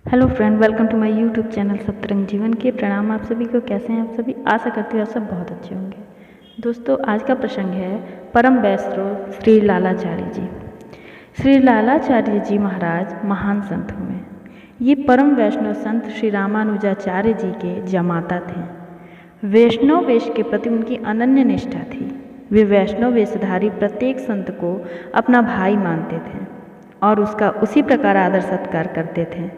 Hello friend, welcome to my YouTube channel Satrang Jeevan के। प्रणाम आप सभी को। कैसे हैं आप सभी? आशा करती हूँ आप सब बहुत अच्छे होंगे। दोस्तों, आज का प्रसंग है परम वैष्णव श्री लालाचार्य जी। श्री लालाचार्य जी महाराज महान संत हुए। ये परम वैष्णव संत श्री रामानुजाचार्य जी के जमाता थे। वैष्णव वेश के प्रति उनकी अनन्य निष्ठा थी। वे वैष्णव वेशधारी प्रत्येक संत को अपना भाई मानते थे और उसका उसी प्रकार आदर सत्कार करते थे।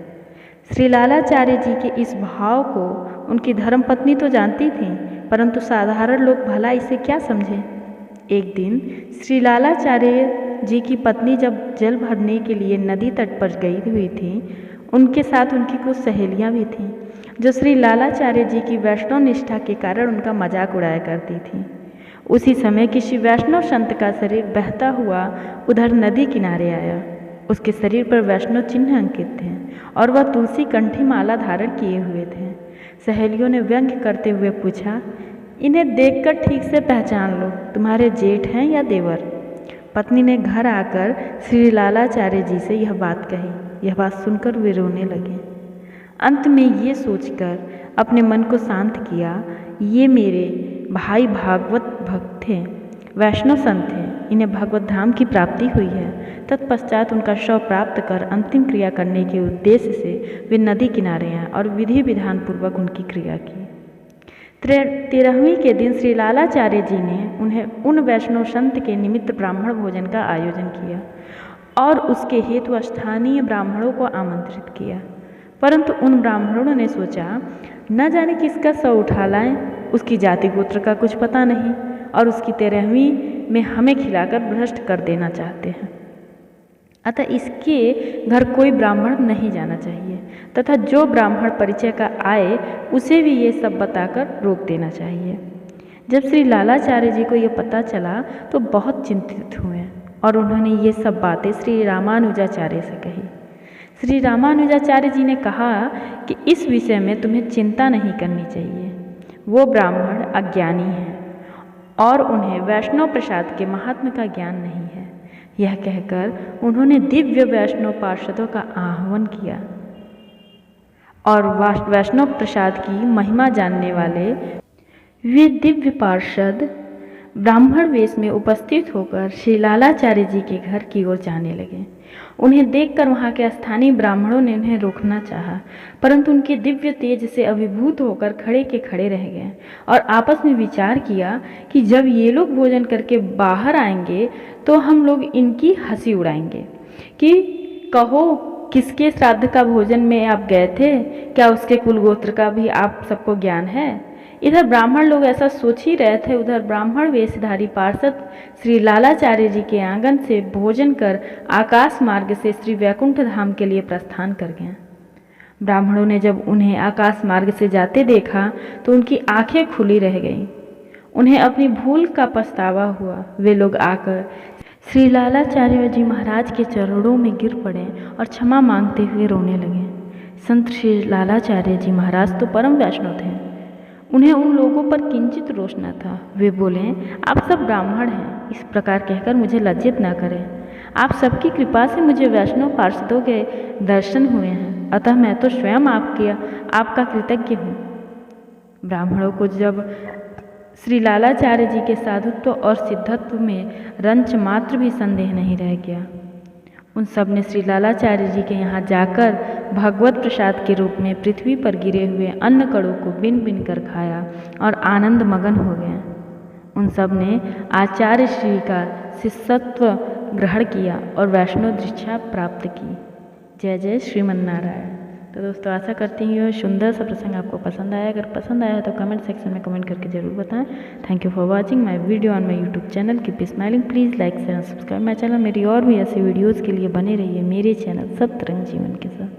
श्री लालाचार्य जी के इस भाव को उनकी धर्मपत्नी तो जानती थी, परंतु साधारण लोग भला इसे क्या समझें। एक दिन श्री लालाचार्य जी की पत्नी जब जल भरने के लिए नदी तट पर गई हुई थी, उनके साथ उनकी कुछ सहेलियां भी थीं, जो श्री लालाचार्य जी की वैष्णव निष्ठा के कारण उनका मजाक उड़ाया करती थीं। उसी समय किसी वैष्णव संत का शरीर बहता हुआ उधर नदी किनारे आया। उसके शरीर पर वैष्णव चिन्ह अंकित थे और वह तुलसी कंठी माला धारण किए हुए थे। सहेलियों ने व्यंग्य करते हुए पूछा, इन्हें देखकर ठीक से पहचान लो, तुम्हारे जेठ हैं या देवर? पत्नी ने घर आकर श्री लालाचार्य जी से यह बात कही। यह बात सुनकर वे रोने लगे। अंत में ये सोचकर अपने मन को शांत किया, ये मेरे भाई भागवत भक्त थे, वैष्णव संत थे, इन्हें भगवत धाम की प्राप्ति हुई है। तत्पश्चात उनका शव प्राप्त कर अंतिम क्रिया करने के उद्देश्य से वे नदी किनारे आए और विधि विधान पूर्वक उनकी क्रिया की। 13वीं के दिन श्री लालाचार्य जी ने उन्हें उन वैष्णव संत के निमित्त ब्राह्मण भोजन का आयोजन किया और उसके हेतु स्थानीय ब्राह्मणों को आमंत्रित किया। परंतु उन ब्राह्मणों ने सोचा, न जाने किसका शव उठा लाएं, उसकी जाति गोत्र का कुछ पता नहीं और उसकी 13वीं में हमें खिलाकर भ्रष्ट कर देना चाहते हैं। अतः इसके घर कोई ब्राह्मण नहीं जाना चाहिए तथा जो ब्राह्मण परिचय का आए उसे भी ये सब बताकर रोक देना चाहिए। जब श्री लालाचार्य जी को यह पता चला तो बहुत चिंतित हुए और उन्होंने ये सब बातें श्री रामानुजाचार्य से कही। श्री रामानुजाचार्य जी ने कहा कि इस विषय में तुम्हें चिंता नहीं करनी चाहिए। वो ब्राह्मण अज्ञानी हैं और उन्हें वैष्णव प्रसाद के महात्म्य का ज्ञान नहीं है। यह कहकर उन्होंने दिव्य वैष्णव पार्षदों का आह्वान किया और वैष्णव प्रसाद की महिमा जानने वाले वे दिव्य पार्षद ब्राह्मण वेश में उपस्थित होकर श्री लालाचार्य जी के घर की ओर जाने लगे। उन्हें देखकर वहाँ के स्थानीय ब्राह्मणों ने उन्हें रोकना चाहा, परंतु उनके दिव्य तेज से अभिभूत होकर खड़े के खड़े रह गए और आपस में विचार किया कि जब ये लोग भोजन करके बाहर आएंगे तो हम लोग इनकी हंसी उड़ाएंगे कि कहो, किसके श्राद्ध का भोजन में आप गए थे? क्या उसके कुल गोत्र का भी आप सबको ज्ञान है? इधर ब्राह्मण लोग ऐसा सोच ही रहे थे, उधर ब्राह्मण वेशधारी पार्षद श्री लालाचार्य जी के आंगन से भोजन कर आकाश मार्ग से श्री वैकुंठ धाम के लिए प्रस्थान कर गए। ब्राह्मणों ने जब उन्हें आकाश मार्ग से जाते देखा तो उनकी आंखें खुली रह गईं। उन्हें अपनी भूल का पछतावा हुआ। वे लोग आकर श्री लालाचार्य जी महाराज के चरणों में गिर पड़े और क्षमा मांगते हुए रोने लगे। संत श्री लालाचार्य जी महाराज तो परम वैष्णव थे, उन्हें उन लोगों पर किंचित रोष न था। वे बोले, आप सब ब्राह्मण हैं, इस प्रकार कहकर मुझे लज्जित न करें। आप सबकी कृपा से मुझे वैष्णव पार्षदों के दर्शन हुए हैं, अतः मैं तो स्वयं आपका कृतज्ञ हूँ। ब्राह्मणों को जब श्री लालाचार्य जी के साधुत्व और सिद्धत्व में रंच मात्र भी संदेह नहीं रह गया। उन सब ने श्री लालाचार्य जी के यहाँ जाकर भगवत प्रसाद के रूप में पृथ्वी पर गिरे हुए अन्न कणों को बिन बिन कर खाया और आनंद मगन हो गए। उन सब ने आचार्य श्री का शिष्यत्व ग्रहण किया और वैष्णव दीक्षा प्राप्त की। जय जय श्रीमन्नारायण। तो दोस्तों, आशा करती हूँ यह सुंदर सा प्रसंग आपको पसंद आया। अगर पसंद आया तो कमेंट सेक्शन में कमेंट करके जरूर बताएं। Thank you for watching my video on my YouTube channel. Keep smiling. Please like share subscribe my channel. मेरी और भी ऐसी वीडियोज़ के लिए बने रहिए मेरे चैनल सतरंग जीवन के साथ।